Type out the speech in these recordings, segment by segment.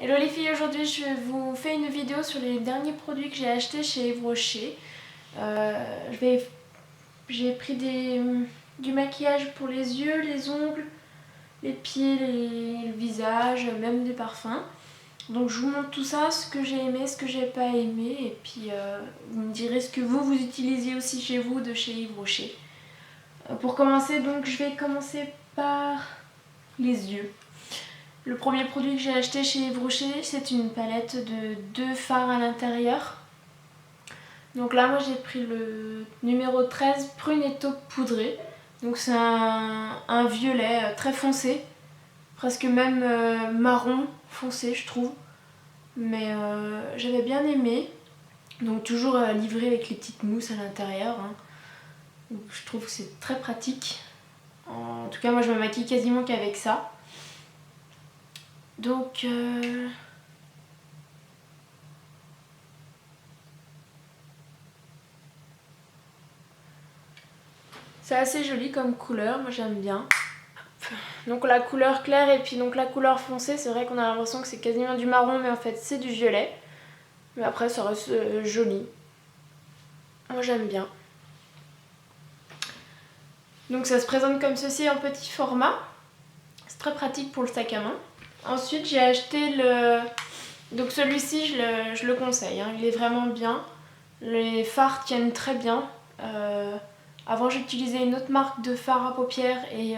Hello les filles, aujourd'hui je vous fais une vidéo sur les derniers produits que j'ai achetés chez Yves Rocher. J'ai pris du maquillage pour les yeux, les ongles, les pieds, le visage, même des parfums. Donc je vous montre tout ça, ce que j'ai aimé, ce que j'ai pas aimé, et puis vous me direz ce que vous utilisez aussi chez vous de chez Yves Rocher. Pour commencer, donc je vais commencer par les yeux. Le premier produit que j'ai acheté chez Yves Rocher, c'est une palette de 2 fards à l'intérieur. Donc là, moi j'ai pris le numéro 13, prune et taupe poudré. Donc c'est un violet très foncé, presque même marron foncé je trouve. Mais j'avais bien aimé. Donc toujours livré avec les petites mousses à l'intérieur. Donc je trouve que c'est très pratique. En tout cas, moi je me maquille quasiment qu'avec ça. Donc c'est assez joli comme couleur, moi j'aime bien. Donc la couleur claire et puis donc la couleur foncée, c'est vrai qu'on a l'impression que c'est quasiment du marron, mais en fait c'est du violet. Mais après ça reste joli. Moi j'aime bien. Donc ça se présente comme ceci en petit format. C'est très pratique pour le sac à main. Ensuite j'ai acheté le... Donc celui-ci je le conseille, hein. Il est vraiment bien. Les fards tiennent très bien. Avant j'utilisais une autre marque de fard à paupières et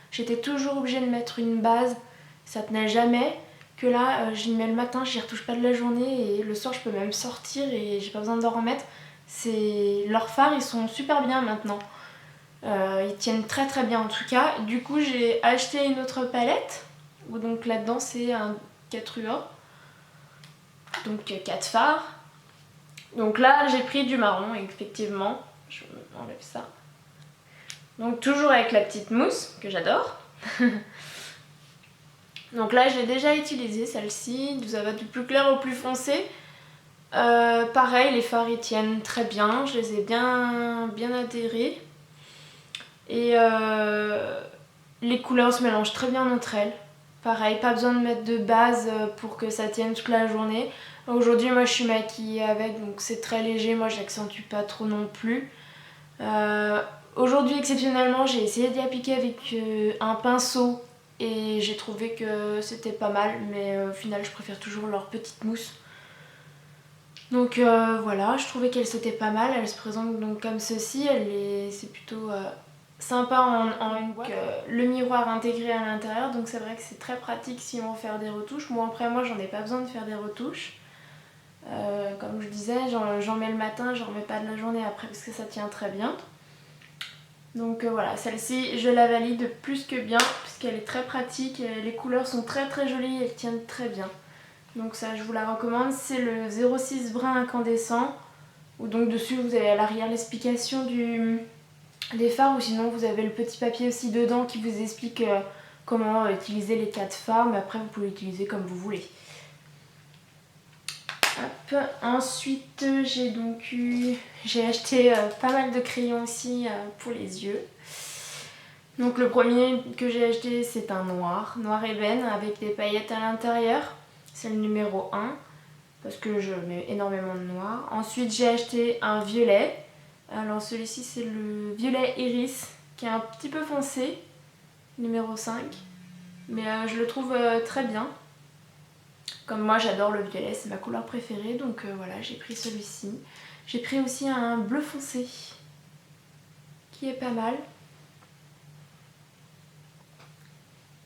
j'étais toujours obligée de mettre une base. Ça tenait jamais. Que là j'y mets le matin, j'y retouche pas de la journée et le soir je peux même sortir et j'ai pas besoin d'en remettre. Leurs fards ils sont super bien maintenant. Ils tiennent très très bien en tout cas. Du coup j'ai acheté une autre palette. Où donc là-dedans c'est un 4UA. Donc 4 fards. Donc là j'ai pris du marron effectivement. Je m'enlève ça. Donc toujours avec la petite mousse que j'adore. Donc là je l'ai déjà utilisée celle-ci. Ça va du plus clair au plus foncé. Pareil, les fards ils tiennent très bien. Je les ai bien adhérés. Et les couleurs se mélangent très bien entre elles. Pareil, pas besoin de mettre de base pour que ça tienne toute la journée. Aujourd'hui moi je suis maquillée avec, donc c'est très léger. Moi j'accentue pas trop non plus. Aujourd'hui exceptionnellement j'ai essayé d'y appliquer avec un pinceau et j'ai trouvé que c'était pas mal, mais au final je préfère toujours leur petite mousse. Donc voilà, je trouvais qu'elle c'était pas mal. Elle se présente donc comme ceci, c'est plutôt sympa en une boîte. Le miroir intégré à l'intérieur, donc c'est vrai que c'est très pratique si on veut faire des retouches. Bon après moi j'en ai pas besoin de faire des retouches. Comme je disais, j'en mets le matin, j'en remets pas de la journée après parce que ça tient très bien. Donc voilà, celle-ci je la valide plus que bien puisqu'elle est très pratique, les couleurs sont très très jolies, elles tiennent très bien. Donc ça je vous la recommande, c'est le 06 brun incandescent, où donc dessus vous avez à l'arrière l'explication des fards, ou sinon vous avez le petit papier aussi dedans qui vous explique comment utiliser les 4 fards, mais après vous pouvez l'utiliser comme vous voulez. Hop. Ensuite j'ai acheté pas mal de crayons aussi pour les yeux. Donc le premier que j'ai acheté c'est un noir ébène avec des paillettes à l'intérieur. C'est le numéro 1 parce que je mets énormément de noir. Ensuite j'ai acheté un violet. Alors celui-ci c'est le violet iris qui est un petit peu foncé, numéro 5. Mais je le trouve très bien. Comme moi j'adore le violet, c'est ma couleur préférée, donc voilà, j'ai pris celui-ci. J'ai pris aussi un bleu foncé qui est pas mal.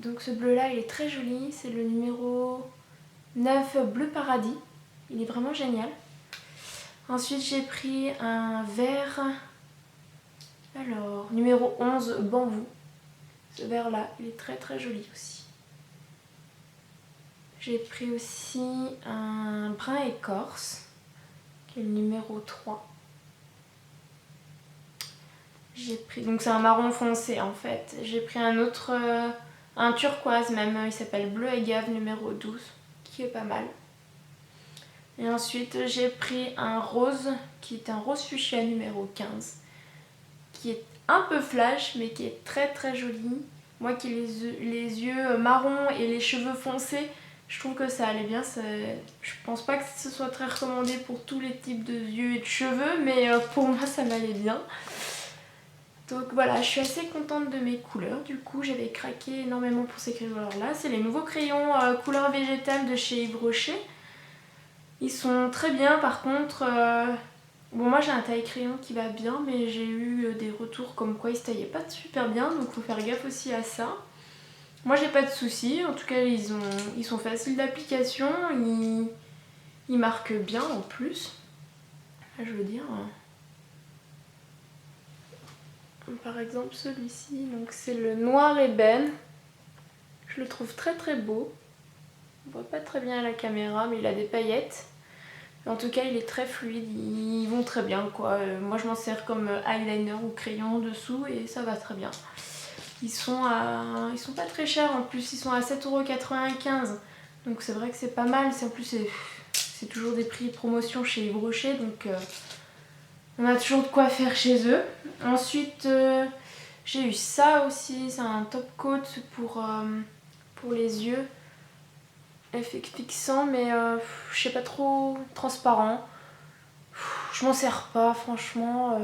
Donc ce bleu là il est très joli, c'est le numéro 9 bleu paradis, il est vraiment génial. Ensuite j'ai pris un vert, alors numéro 11 bambou. Ce vert là il est très très joli aussi. J'ai pris aussi un brun écorce qui est le numéro 3. J'ai pris, donc c'est un marron foncé en fait. J'ai pris un autre, un turquoise même, il s'appelle bleu agave numéro 12 qui est pas mal. Et ensuite j'ai pris un rose qui est un rose fuchsia numéro 15 qui est un peu flash mais qui est très très joli. Moi qui ai les yeux marrons et les cheveux foncés, Je trouve que ça allait bien. Je pense pas que ce soit très recommandé pour tous les types de yeux et de cheveux, mais pour moi ça m'allait bien. Donc voilà, je suis assez contente de mes couleurs. Du coup, j'avais craqué énormément pour ces crayons-là. C'est les nouveaux crayons couleur végétale de chez Yves Rocher. Ils sont très bien, par contre... Bon, moi j'ai un taille-crayon qui va bien, mais j'ai eu des retours comme quoi ils se taillaient pas super bien, donc faut faire gaffe aussi à ça. Moi j'ai pas de soucis, en tout cas ils sont faciles d'application, ils marquent bien en plus. Là, je veux dire... Par exemple celui-ci, donc c'est le noir ébène. Je le trouve très très beau. On voit pas très bien à la caméra, mais il a des paillettes. En tout cas, il est très fluide, ils vont très bien quoi. Moi je m'en sers comme eyeliner ou crayon dessous et ça va très bien. Ils sont pas très chers en plus, ils sont à 7,95 €. Donc c'est vrai que c'est pas mal. En plus c'est toujours des prix de promotion chez Yves Rocher, donc on a toujours de quoi faire chez eux. Ensuite j'ai eu ça aussi, c'est un top coat pour les yeux. Effet fixant, mais je sais pas, trop transparent. Je m'en sers pas franchement.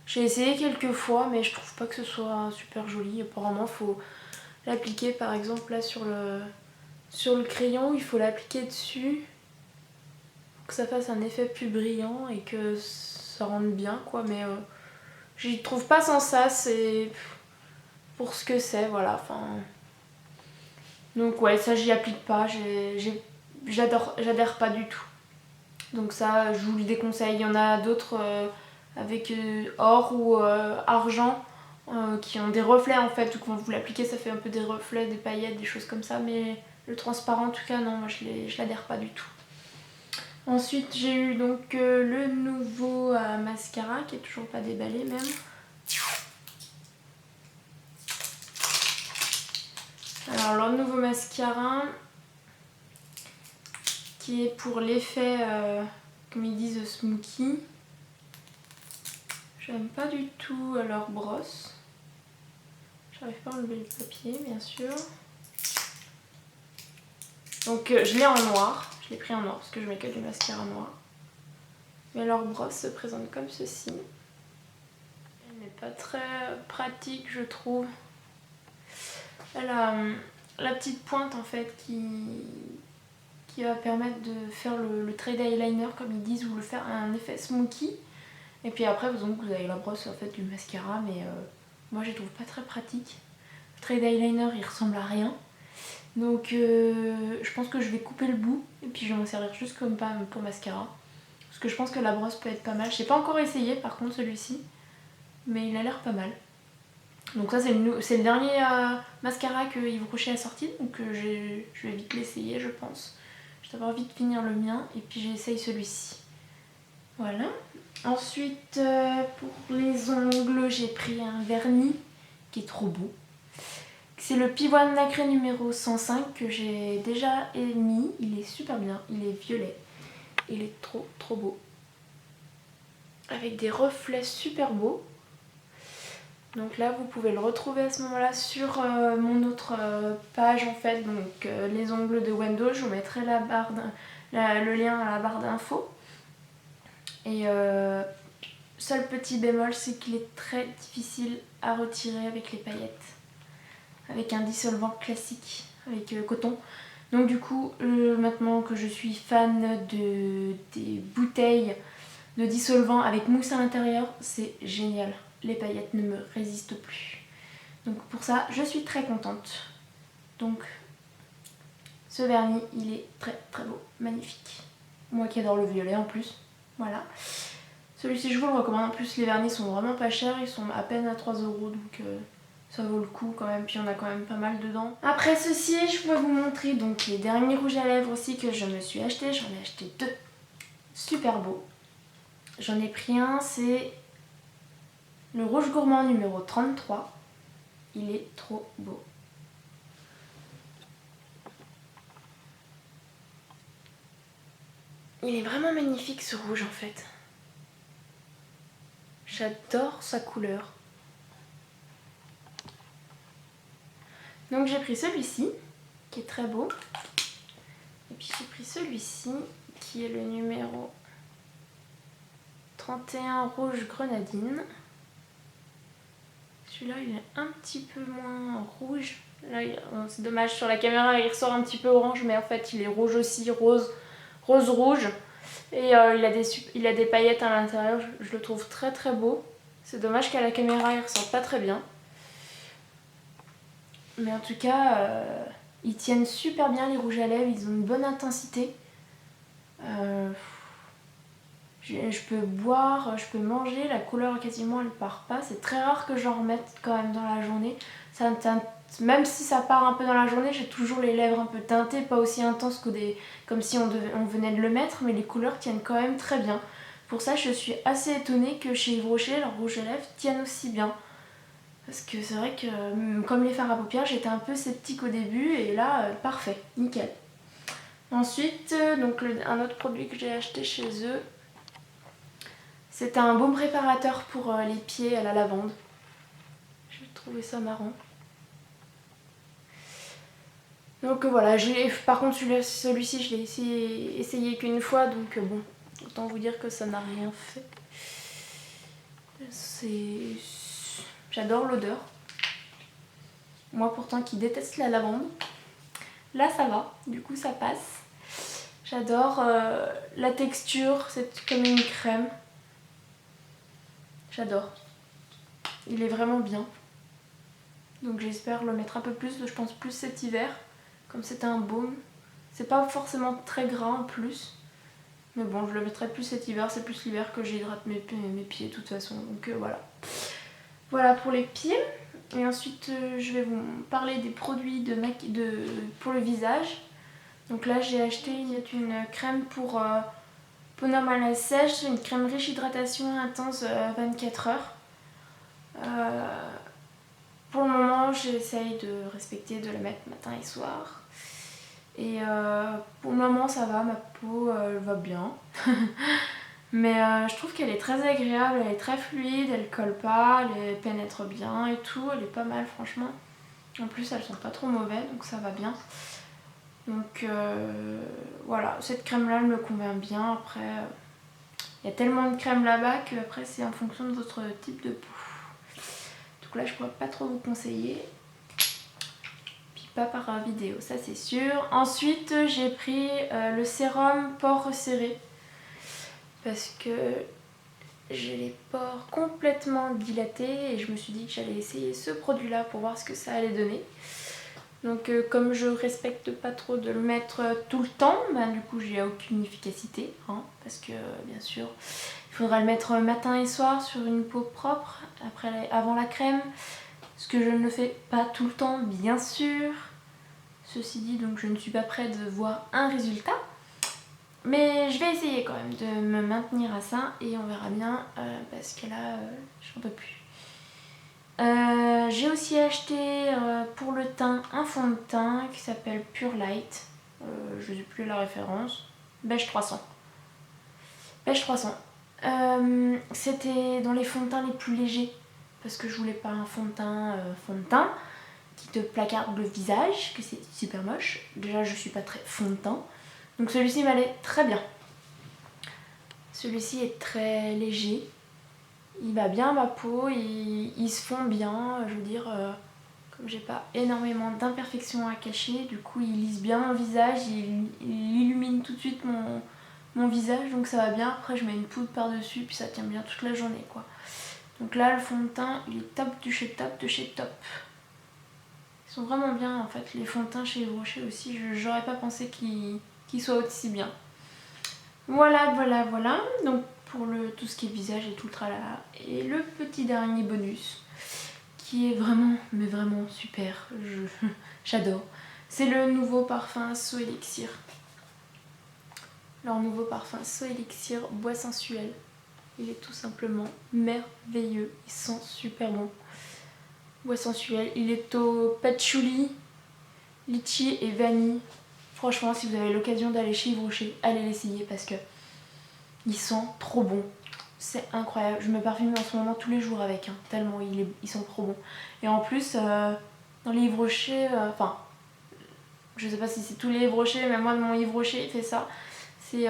J'ai essayé quelques fois, mais je trouve pas que ce soit super joli. Apparemment faut l'appliquer par exemple là sur le crayon, il faut l'appliquer dessus pour que ça fasse un effet plus brillant et que ça rende bien quoi, mais j'y trouve pas sans ça, c'est pour ce que c'est, voilà, enfin... Donc ouais, ça j'y applique pas, j'adhère pas du tout. Donc ça, je vous le déconseille. Il y en a d'autres avec or ou argent qui ont des reflets en fait. Ou quand vous l'appliquez, ça fait un peu des reflets, des paillettes, des choses comme ça. Mais le transparent, en tout cas, non, moi je l'adhère pas du tout. Ensuite, j'ai eu donc le nouveau mascara qui est toujours pas déballé même. Alors, le nouveau mascara qui est pour l'effet, comme ils disent, smoky. J'aime pas du tout leur brosse. J'arrive pas à enlever le papier, bien sûr. Donc je l'ai en noir. Je l'ai pris en noir parce que je mets que du mascara noir. Mais leur brosse se présente comme ceci. Elle n'est pas très pratique, je trouve. Elle a la petite pointe en fait qui va permettre de faire le trait d'eyeliner comme ils disent, ou le faire un effet smoky. Et puis après donc, vous avez la brosse en fait du mascara, mais moi je la trouve pas très pratique. Le trait d'eyeliner il ressemble à rien. Donc je pense que je vais couper le bout et puis je vais m'en servir juste comme pour mascara. Parce que je pense que la brosse peut être pas mal. Je n'ai pas encore essayé par contre celui-ci, mais il a l'air pas mal. Donc ça c'est le dernier mascara que Yves Rocher a sorti, donc je vais vite l'essayer je pense. Je vais d'abord vite finir le mien et puis j'essaye celui-ci. Voilà. Ensuite pour les ongles j'ai pris un vernis qui est trop beau. C'est le Pivoine Nacré numéro 105 que j'ai déjà émis. Il est super bien, il est violet. Il est trop trop beau. Avec des reflets super beaux. Donc là vous pouvez le retrouver à ce moment là sur mon autre page en fait. Donc les ongles de Wendo, je vous mettrai le lien à la barre d'infos. Et seul petit bémol, c'est qu'il est très difficile à retirer avec les paillettes. Avec un dissolvant classique, avec coton. Donc du coup, maintenant que je suis fan des bouteilles de dissolvant avec mousse à l'intérieur, c'est génial. Les paillettes ne me résistent plus. Donc pour ça, je suis très contente. Donc ce vernis, il est très très beau, magnifique. Moi qui adore le violet en plus, voilà. Celui-ci je vous le recommande, en plus les vernis sont vraiment pas chers, ils sont à peine à 3 €, donc ça vaut le coup quand même, puis on a quand même pas mal dedans. Après ceci, je peux vous montrer donc les derniers rouges à lèvres aussi que je me suis acheté. J'en ai acheté deux, super beaux. J'en ai pris un, c'est le rouge gourmand numéro 33. Il est trop beau. Il est vraiment magnifique ce rouge en fait. J'adore sa couleur. Donc j'ai pris celui-ci, qui est très beau. celui-ci qui est le numéro 31 rouge grenadine. Celui-là il est un petit peu moins rouge. Là c'est dommage, sur la caméra il ressort un petit peu orange, mais en fait il est rouge aussi, rose rouge. Et il a des paillettes à l'intérieur, je le trouve très très beau. C'est dommage qu'à la caméra il ressort pas très bien. Mais en tout cas, ils tiennent super bien les rouges à lèvres, ils ont une bonne intensité. Je peux boire, je peux manger, la couleur quasiment elle part pas. C'est très rare que j'en remette quand même dans la journée. Même si ça part un peu dans la journée, j'ai toujours les lèvres un peu teintées, pas aussi intenses comme si on venait de le mettre, mais les couleurs tiennent quand même très bien. Pour ça, je suis assez étonnée que chez Yves Rocher, leurs rouges à lèvres tiennent aussi bien. Parce que c'est vrai que, comme les fards à paupières, j'étais un peu sceptique au début, et là, parfait, nickel. Ensuite, donc un autre produit que j'ai acheté chez eux, c'est un baume préparateur pour les pieds à la lavande. J'ai trouvé ça marrant. Donc voilà, par contre celui-ci je l'ai essayé qu'une fois, donc bon, autant vous dire que ça n'a rien fait. J'adore l'odeur. Moi pourtant qui déteste la lavande, là ça va, du coup ça passe. J'adore la texture, c'est comme une crème. J'adore. Il est vraiment bien. Donc j'espère le mettre un peu plus, je pense plus cet hiver. Comme c'est un baume. C'est pas forcément très gras en plus. Mais bon, je le mettrai plus cet hiver. C'est plus l'hiver que j'hydrate mes pieds de toute façon. Donc voilà. Voilà pour les pieds. Et ensuite, je vais vous parler des produits pour le visage. Donc là, j'ai acheté une crème pour peau normale à sèche. Une crème riche hydratation intense 24 heures. Pour le moment, j'essaye de respecter, de la mettre matin et soir. Et pour le moment ça va, ma peau elle va bien. Mais je trouve qu'elle est très agréable, elle est très fluide, elle colle pas, elle pénètre bien et tout, elle est pas mal franchement. En plus elles sont pas trop mauvaises, donc ça va bien. Donc voilà, cette crème là elle me convient bien. Après il y a tellement de crèmes là-bas que après c'est en fonction de votre type de peau. Donc là je pourrais pas trop vous conseiller. Pas par vidéo, ça c'est sûr. Ensuite j'ai pris le sérum pores resserrés parce que j'ai les pores complètement dilatés et je me suis dit que j'allais essayer ce produit là pour voir ce que ça allait donner. Donc comme je respecte pas trop de le mettre tout le temps, du coup j'ai aucune efficacité hein, parce que bien sûr il faudra le mettre matin et soir sur une peau propre avant la crème. Ce que je ne fais pas tout le temps, bien sûr. Ceci dit, donc je ne suis pas prête de voir un résultat. Mais je vais essayer quand même de me maintenir à ça et on verra bien parce que là, j'en peux plus. J'ai aussi acheté pour le teint un fond de teint qui s'appelle Pure Light. Je ne sais plus la référence. Beige 300. Beige 300. C'était dans les fonds de teint les plus légers parce que je voulais pas un fond de teint qui te placarde le visage, que c'est super moche. Déjà je suis pas très fond de teint. Donc celui-ci m'allait très bien. Celui-ci est très léger. Il va bien à ma peau, il se fond bien, je veux dire, comme j'ai pas énormément d'imperfections à cacher, du coup il lisse bien mon visage, il illumine tout de suite mon visage, donc ça va bien. Après je mets une poudre par dessus, puis ça tient bien toute la journée quoi. Donc là le fond de teint il est top de chez top. Ils sont vraiment bien en fait, les fonds de teint chez Yves Rocher aussi, j'aurais pas pensé qu'ils soient aussi bien. Voilà. Donc pour tout ce qui est visage et tout le tralala. Et le petit dernier bonus, qui est vraiment, mais vraiment super, j'adore. C'est le nouveau parfum So Elixir. Leur nouveau parfum So Elixir Bois Sensuel. Il est tout simplement merveilleux, il sent super bon. Bois sensuel, il est au patchouli, litchi et vanille. Franchement, si vous avez l'occasion d'aller chez Yves Rocher, allez l'essayer parce que il sent trop bon. C'est incroyable. Je me parfume en ce moment tous les jours avec, hein, tellement ils sont trop bons. Et en plus, dans les Yves Rocher, Je sais pas si c'est tous les Yves Rocher, mais moi mon Yves Rocher il fait ça. C'est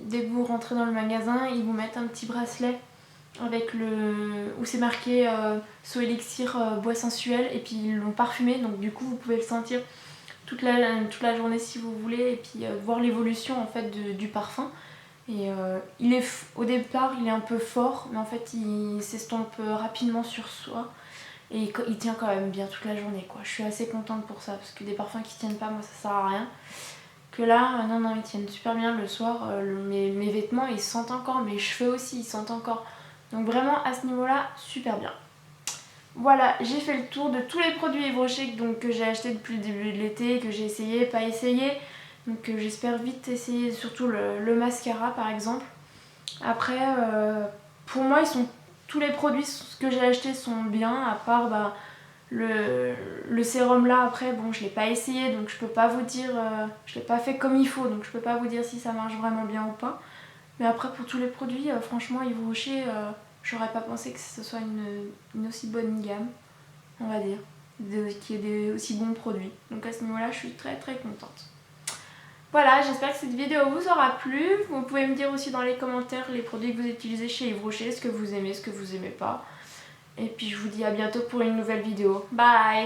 dès que vous rentrez dans le magasin, ils vous mettent un petit bracelet avec où c'est marqué So Elixir bois sensuel, et puis ils l'ont parfumé, donc du coup vous pouvez le sentir toute la journée si vous voulez, et puis voir l'évolution en fait du parfum. Et au départ il est un peu fort, mais en fait il s'estompe rapidement sur soi. Et il tient quand même bien toute la journée quoi. Je suis assez contente pour ça, parce que des parfums qui tiennent pas, moi ça sert à rien. Que là, non, ils tiennent super bien le soir. Mes vêtements ils sentent encore, mes cheveux aussi ils sentent encore. Donc vraiment à ce niveau là, super bien. Voilà, j'ai fait le tour de tous les produits Yves Rocher que j'ai acheté depuis le début de l'été, que j'ai essayé, pas essayé. Donc j'espère vite essayer, surtout le mascara par exemple. Après, pour moi tous les produits que j'ai achetés sont bien, à part le sérum là. Après bon, je l'ai pas essayé, donc je peux pas vous dire, je l'ai pas fait comme il faut, donc je peux pas vous dire si ça marche vraiment bien ou pas. Mais après pour tous les produits, franchement Yves Rocher, j'aurais pas pensé que ce soit une aussi bonne gamme, on va dire, qu'il y ait des aussi bons produits. Donc à ce niveau là je suis très très contente. Voilà, j'espère que cette vidéo vous aura plu. Vous pouvez me dire aussi dans les commentaires les produits que vous utilisez chez Yves Rocher, ce que vous aimez, ce que vous aimez pas. Et puis je vous dis à bientôt pour une nouvelle vidéo. Bye!